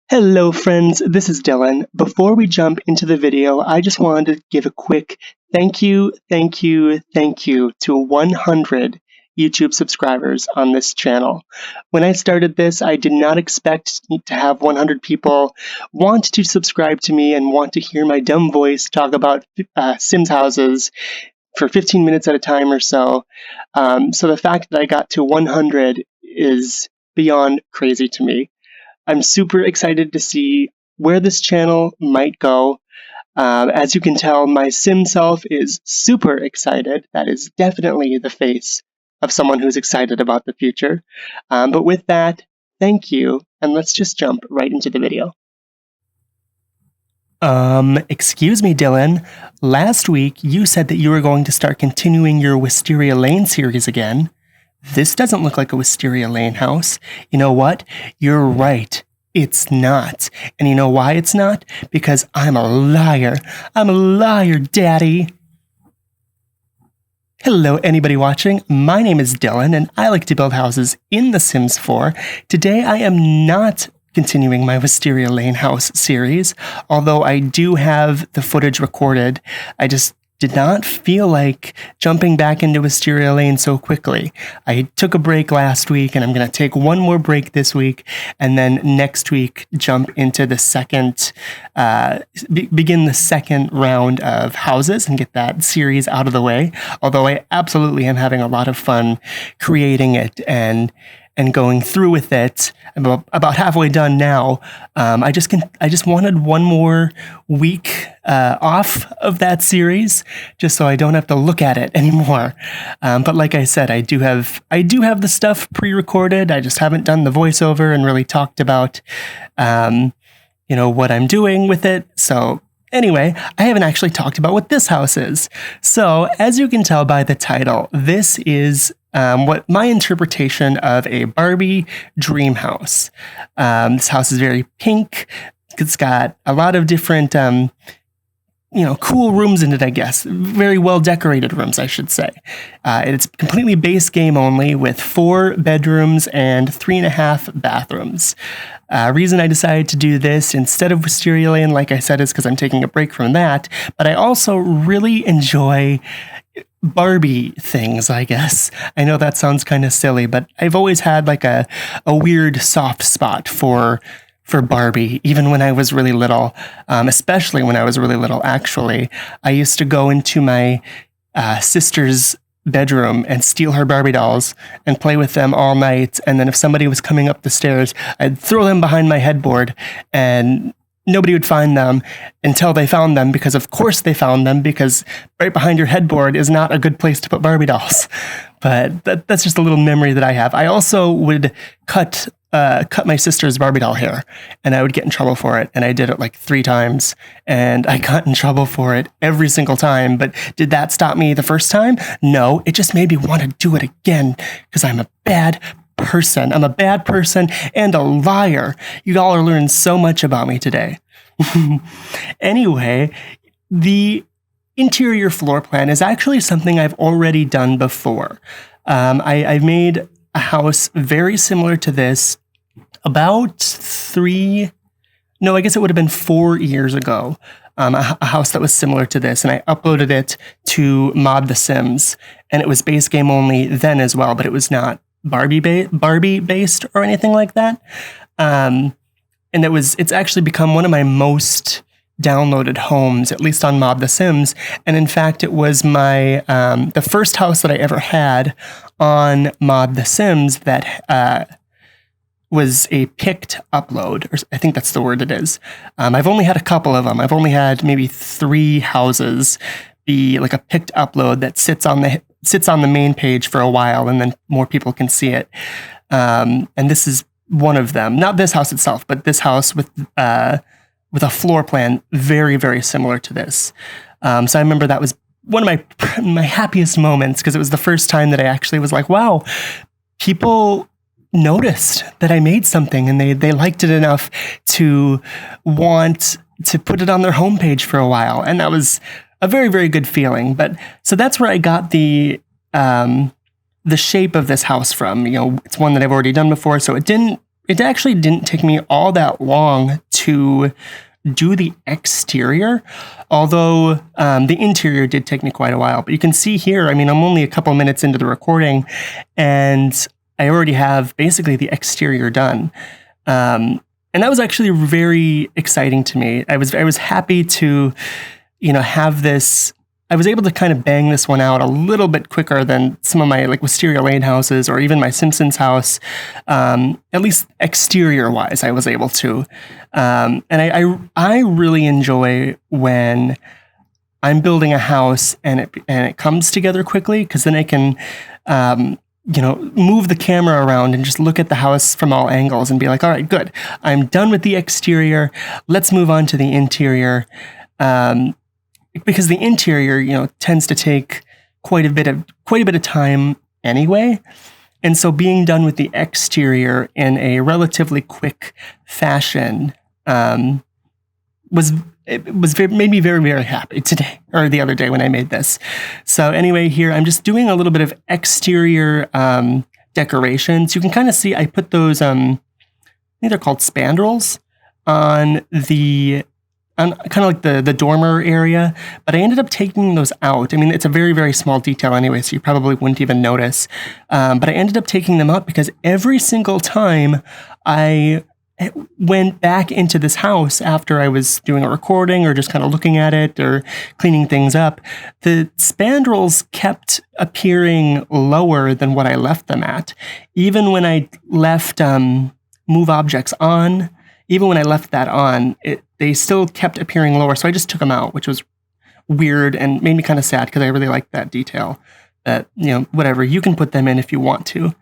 Hello friends, this is Dylan. Before we jump into the video, I just wanted to give a quick thank you to 100 YouTube subscribers on this channel. When I started this, I did not expect to have 100 people want to subscribe to me and want to hear my dumb voice talk about Sims houses for 15 minutes at a time or so. So the fact that I got to 100 is beyond crazy to me. I'm super excited to see where this channel might go. As you can tell, my sim self is super excited. That is definitely the face of someone who's excited about the future. But with that, thank you, and let's just jump right into the video. Excuse me, Dylan. Last week, you said that you were going to start continuing your Wisteria Lane series again. This doesn't look like a Wisteria Lane house. You know what? You're right. It's not. And you know why it's not? Because I'm a liar. I'm a liar, Daddy. Hello, anybody watching? My name is Dylan, and I like to build houses in The Sims 4. Today, I am not continuing my Wisteria Lane house series, although I do have the footage recorded. I just did not feel like jumping back into Wisteria Lane so quickly. I took a break last week, and I'm going to take one more break this week, and then next week jump into the begin the second round of houses and get that series out of the way. Although I absolutely am having a lot of fun creating it and going through with it. I'm about halfway done now. I just wanted one more week off of that series, just so I don't have to look at it anymore. But like I said, I do have the stuff pre-recorded. I just haven't done the voiceover and really talked about, what I'm doing with it. So anyway, I haven't actually talked about what this house is. So as you can tell by the title, this is what my interpretation of a Barbie Dream House. This house is very pink. It's got a lot of different, cool rooms in it, I guess. Very well decorated rooms, I should say. It's completely base game only with 4 bedrooms and 3.5 bathrooms. Reason I decided to do this instead of Wisteria Lane, like I said, is because I'm taking a break from that. But I also really enjoy Barbie things, I guess. I know that sounds kind of silly, but I've always had like a weird soft spot for Barbie, even when I was really little, especially when I was really little, actually. I used to go into my sister's bedroom and steal her Barbie dolls and play with them all night. And then if somebody was coming up the stairs, I'd throw them behind my headboard and nobody would find them until they found them, because of course they found them, because right behind your headboard is not a good place to put Barbie dolls. But that's just a little memory that I have. I also would cut my sister's Barbie doll hair, and I would get in trouble for it. And I did it like 3 times, and I got in trouble for it every single time. But did that stop me the first time? No, it just made me want to do it again, because I'm a bad person. I'm a bad person and a liar. You all are learning so much about me today. Anyway, the interior floor plan is actually something I've already done before. I've made a house very similar to this about 4 years ago. A house that was similar to this, and I uploaded it to Mod The Sims, and it was base game only then as well, but it was not Barbie based or anything like that. And it's actually become one of my most downloaded homes, at least on Mod The Sims. And in fact, it was my the first house that I ever had on Mod The Sims that was a picked upload, or I think that's the word it is. I've only had a couple of them. I've only had maybe 3 houses be like a picked upload that sits on the main page for a while, and then more people can see it. And this is one of them. Not this house itself, but this house with a floor plan very, very similar to this. So I remember that was one of my happiest moments, because it was the first time that I actually was like, wow, people noticed that I made something, and they liked it enough to want to put it on their homepage for a while. And that was a very, very good feeling. But so that's where I got the shape of this house from. It's one that I've already done before, so it didn't it actually didn't take me all that long to do the exterior, although the interior did take me quite a while. But you can see here, I mean, I'm only a couple minutes into the recording, and I already have basically the exterior done. And that was actually very exciting to me. I was happy to, have this. I was able to kind of bang this one out a little bit quicker than some of my like Wisteria Lane houses or even my Simpsons house. At least exterior wise, I was able to. And I really enjoy when I'm building a house and it comes together quickly, because then I can, move the camera around and just look at the house from all angles and be like, all right, good. I'm done with the exterior. Let's move on to the interior. Because the interior, tends to take quite a bit of time anyway. And so being done with the exterior in a relatively quick fashion made me very, very happy today, or the other day when I made this. So anyway, here I'm just doing a little bit of exterior decorations. You can kind of see I put those, I think they're called spandrels on kind of like the dormer area, but I ended up taking those out. I mean, it's a very, very small detail anyway, so you probably wouldn't even notice. But I ended up taking them out because every single time I went back into this house after I was doing a recording or just kind of looking at it or cleaning things up, the spandrels kept appearing lower than what I left them at. Even when I left move objects on, even when I left that on, they still kept appearing lower. So I just took them out, which was weird and made me kind of sad because I really liked that detail. That, whatever, you can put them in if you want to.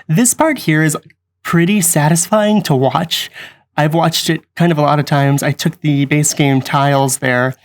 This part here is pretty satisfying to watch. I've watched it kind of a lot of times. I took the base game tiles there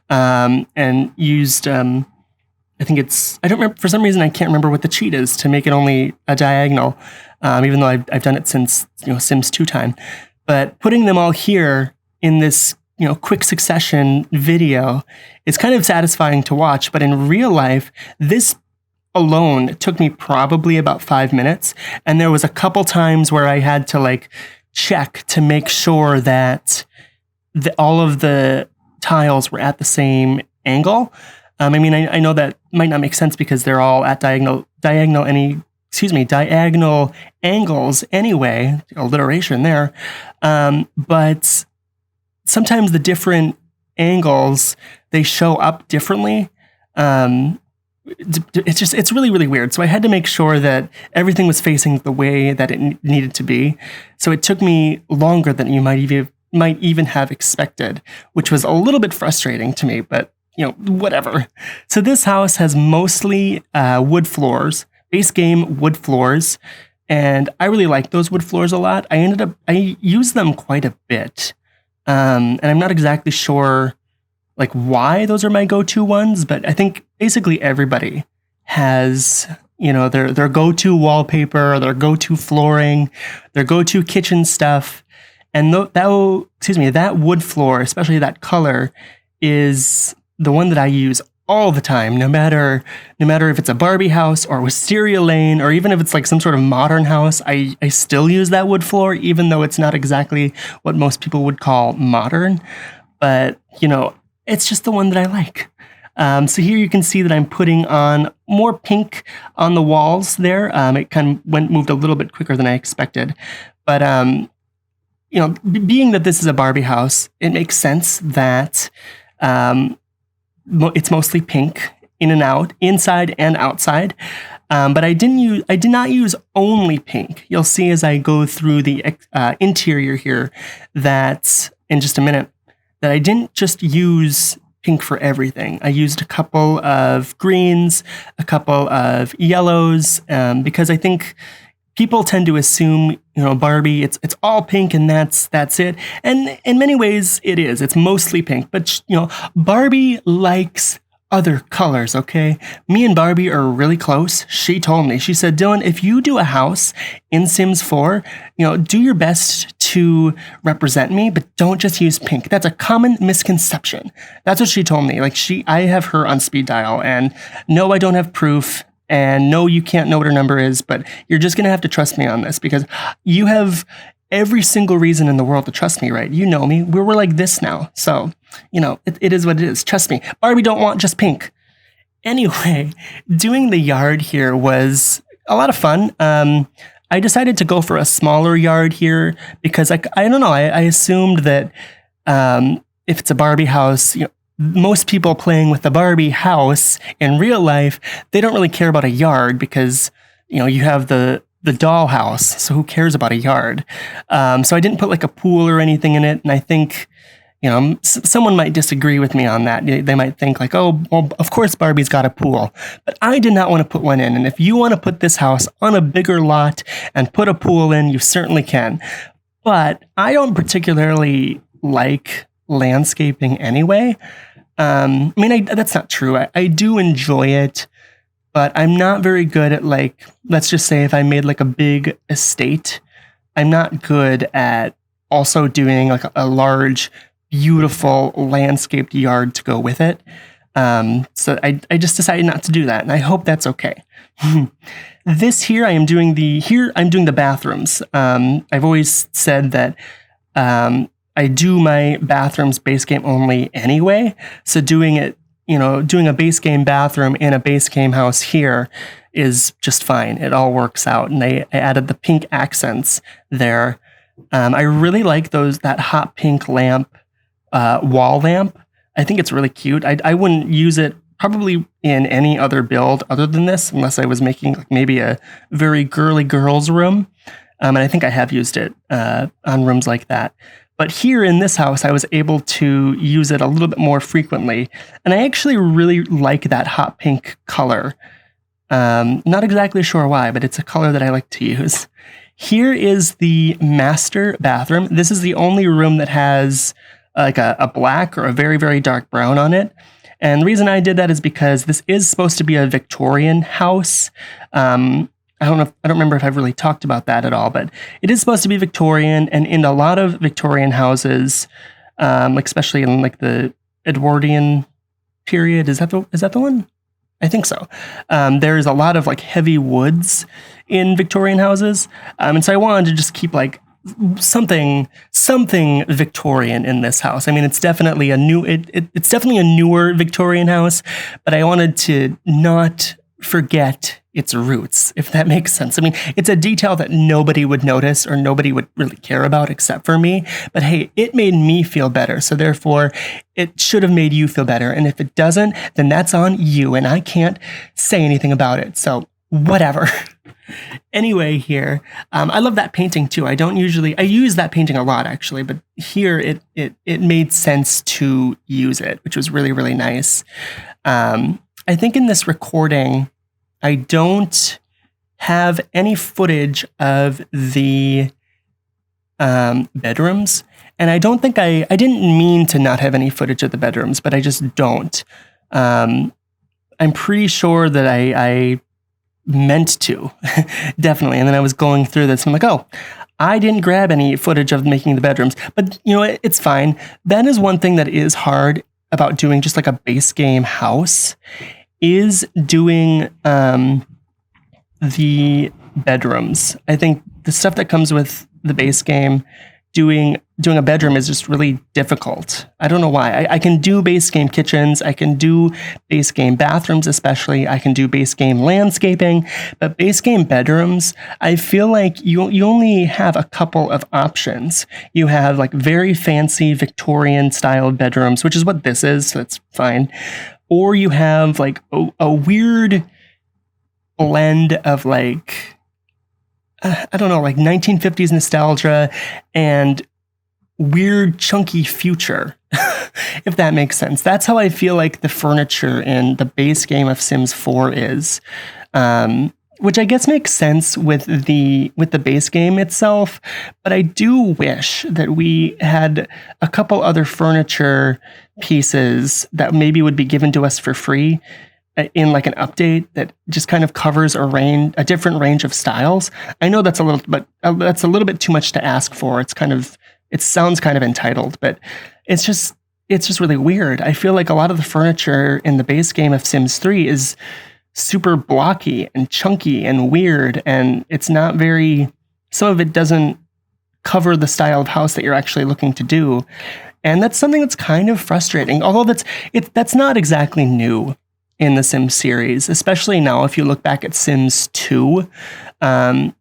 and used, I don't remember, for some reason I can't remember what the cheat is to make it only a diagonal, even though I've done it since, Sims 2 time. But putting them all here in this, quick succession video is kind of satisfying to watch. But in real life, this alone took me probably about 5 minutes. And there was a couple times where I had to check to make sure that all of the tiles were at the same angle. I know that might not make sense because they're all at diagonal angles anyway, alliteration there. But sometimes the different angles, they show up differently. It's really, really weird. So I had to make sure that everything was facing the way that it needed to be. So it took me longer than you might even have expected, which was a little bit frustrating to me, but whatever. So this house has mostly wood floors. Base game wood floors, and I really like those wood floors a lot. I use them quite a bit, and I'm not exactly sure why those are my go-to ones, but I think basically everybody has their go-to wallpaper, their go-to flooring, their go-to kitchen stuff, and that wood floor, especially that color, is the one that I use all the time, no matter if it's a Barbie house or Wisteria Lane, or even if it's some sort of modern house, I still use that wood floor, even though it's not exactly what most people would call modern. But, it's just the one that I like. So here you can see that I'm putting on more pink on the walls there. It kind of moved a little bit quicker than I expected. But, being that this is a Barbie house, it makes sense that it's mostly pink in and out, inside and outside. But I did not use only pink. You'll see as I go through the interior here that in just a minute that I didn't just use pink for everything. I used a couple of greens, a couple of yellows, because I think people tend to assume, Barbie, it's all pink and that's it. And in many ways it is. It's mostly pink, but Barbie likes other colors, okay? Me and Barbie are really close. She told me, she said, Dylan, if you do a house in Sims 4, do your best to represent me, but don't just use pink. That's a common misconception. That's what she told me. I have her on speed dial, and no, I don't have proof. And no, you can't know what her number is, but you're just going to have to trust me on this because you have every single reason in the world to trust me, right? You know me. We're like this now. So, it is what it is. Trust me. Barbie don't want just pink. Anyway, doing the yard here was a lot of fun. I decided to go for a smaller yard here because I don't know. I assumed that if it's a Barbie house, most people playing with the Barbie house in real life, they don't really care about a yard because, you have the doll house. So who cares about a yard? So I didn't put like a pool or anything in it. And I think, someone might disagree with me on that. They might think like, oh, well, of course Barbie's got a pool. But I did not want to put one in. And if you want to put this house on a bigger lot and put a pool in, you certainly can. But I don't particularly like landscaping anyway. That's not true. I do enjoy it, but I'm not very good at let's just say if I made like a big estate, I'm not good at also doing like a large, beautiful landscaped yard to go with it. So I just decided not to do that, and I hope that's okay. This here, I'm doing the bathrooms. I've always said that I do my bathrooms base game only anyway. So doing a base game bathroom in a base game house here is just fine. It all works out. And I added the pink accents there. I really like that hot pink lamp, wall lamp. I think it's really cute. I wouldn't use it probably in any other build other than this, unless I was making like maybe a very girly girls room. And I think I have used it on rooms like that. But here in this house, I was able to use it a little bit more frequently. And I actually really like that hot pink color. Not exactly sure why, but it's a color that I like to use. Here is the master bathroom. This is the only room that has like a black or a very, very dark brown on it. And the reason I did that is because this is supposed to be a Victorian house. I don't remember if I've really talked about that at all, but it is supposed to be Victorian, and in a lot of Victorian houses, especially in like the Edwardian period, is that the one? I think so. There's a lot of like heavy woods in Victorian houses, and so I wanted to just keep like something Victorian in this house. I mean, it's definitely it's definitely a newer Victorian house, but I wanted to not forget its roots, if that makes sense. I mean, it's a detail that nobody would notice or nobody would really care about except for me. But hey, it made me feel better. So therefore, it should have made you feel better. And if it doesn't, then that's on you. And I can't say anything about it. So whatever. Anyway, here, I love that painting too. I use that painting a lot actually, but here it made sense to use it, which was really, really nice. I think in this recording, I don't have any footage of the bedrooms. And I don't think I didn't mean to not have any footage of the bedrooms, but I just don't. I'm pretty sure that I meant to, definitely. And then I was going through this and I'm like, oh, I didn't grab any footage of making the bedrooms. But you know what? It's fine. That is one thing that is hard about doing just like a base game house, is doing the bedrooms. I think the stuff that comes with the base game, doing a bedroom is just really difficult. I don't know why. I can do base game kitchens. I can do base game bathrooms, especially. I can do base game landscaping. But base game bedrooms, I feel like you only have a couple of options. You have like very fancy Victorian styled bedrooms, which is what this is, so that's fine. Or you have like a weird blend of like, I don't know, like 1950s nostalgia and weird chunky future, if that makes sense. That's how I feel like the furniture in the base game of Sims 4 is, which I guess makes sense with the base game itself. But I do wish that we had a couple other furniture pieces that maybe would be given to us for free in like an update that just kind of covers a different range of styles. I know that's a little bit too much to ask for. It sounds kind of entitled, but it's just really weird. I feel like a lot of the furniture in the base game of Sims 3 is super blocky and chunky and weird, and it's not very, some of it doesn't cover the style of house that you're actually looking to do. And that's something that's kind of frustrating, although that's not exactly new in the Sims series, especially now if you look back at Sims 2.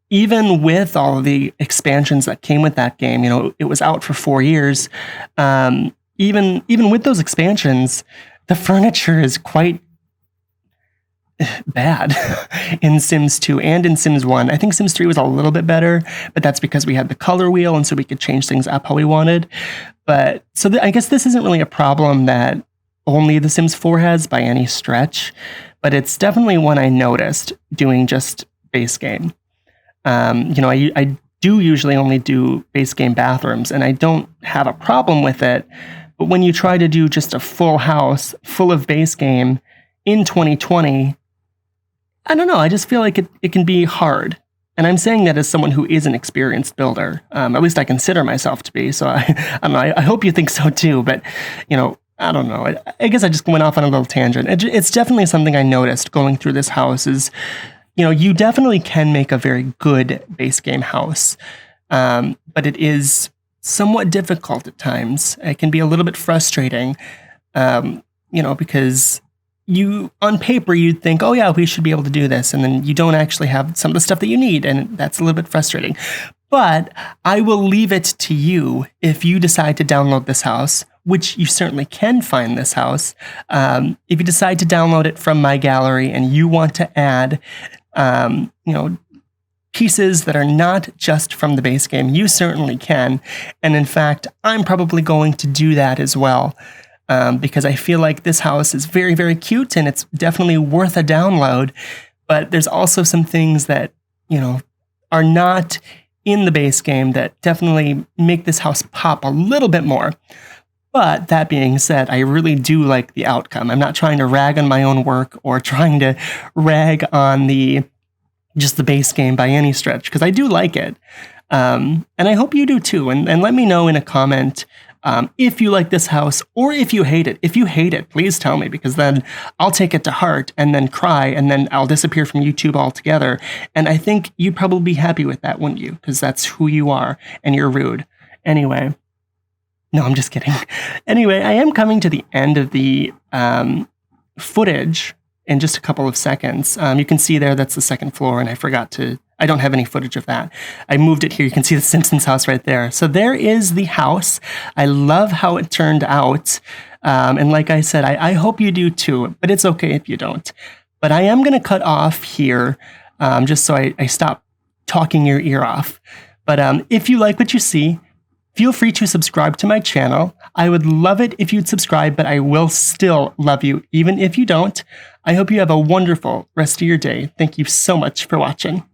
Even with all of the expansions that came with that game, it was out for 4 years. Even with those expansions, the furniture is quite bad in Sims 2 and in Sims 1. I think Sims 3 was a little bit better, but that's because we had the color wheel, and so we could change things up how we wanted. But so I guess this isn't really a problem that only The Sims 4 has by any stretch, but it's definitely one I noticed doing just base game. I do usually only do base game bathrooms, and I don't have a problem with it. But when you try to do just a full house full of base game in 2020, I don't know. I just feel like it can be hard. And I'm saying that as someone who is an experienced builder. At least I consider myself to be. So I don't know. I hope you think so too. But, I don't know. I guess I just went off on a little tangent. It's definitely something I noticed going through this house is, you definitely can make a very good base game house. But it is somewhat difficult at times. It can be a little bit frustrating, because on paper, you'd think, oh yeah, we should be able to do this. And then you don't actually have some of the stuff that you need. And that's a little bit frustrating. But I will leave it to you if you decide to download this house, which you certainly can find this house. If you decide to download it from my gallery and you want to add, pieces that are not just from the base game, you certainly can. And in fact, I'm probably going to do that as well. Because I feel like this house is very, very cute and it's definitely worth a download. But there's also some things that, are not in the base game that definitely make this house pop a little bit more. But that being said, I really do like the outcome. I'm not trying to rag on my own work or trying to rag on just the base game by any stretch, because I do like it. And I hope you do too. And let me know in a comment if you like this house or if you hate it. If you hate it, please tell me, because then I'll take it to heart and then cry and then I'll disappear from YouTube altogether. And I think you'd probably be happy with that, wouldn't you? Because that's who you are and you're rude. Anyway, no, I'm just kidding. Anyway, I am coming to the end of the footage in just a couple of seconds. You can see there, that's the second floor, and I don't have any footage of that. I moved it here. You can see the Simpsons house right there. So there is the house. I love how it turned out. And like I said, I hope you do too, but it's okay if you don't. But I am going to cut off here just so I stop talking your ear off. But if you like what you see, feel free to subscribe to my channel. I would love it if you'd subscribe, but I will still love you even if you don't. I hope you have a wonderful rest of your day. Thank you so much for watching.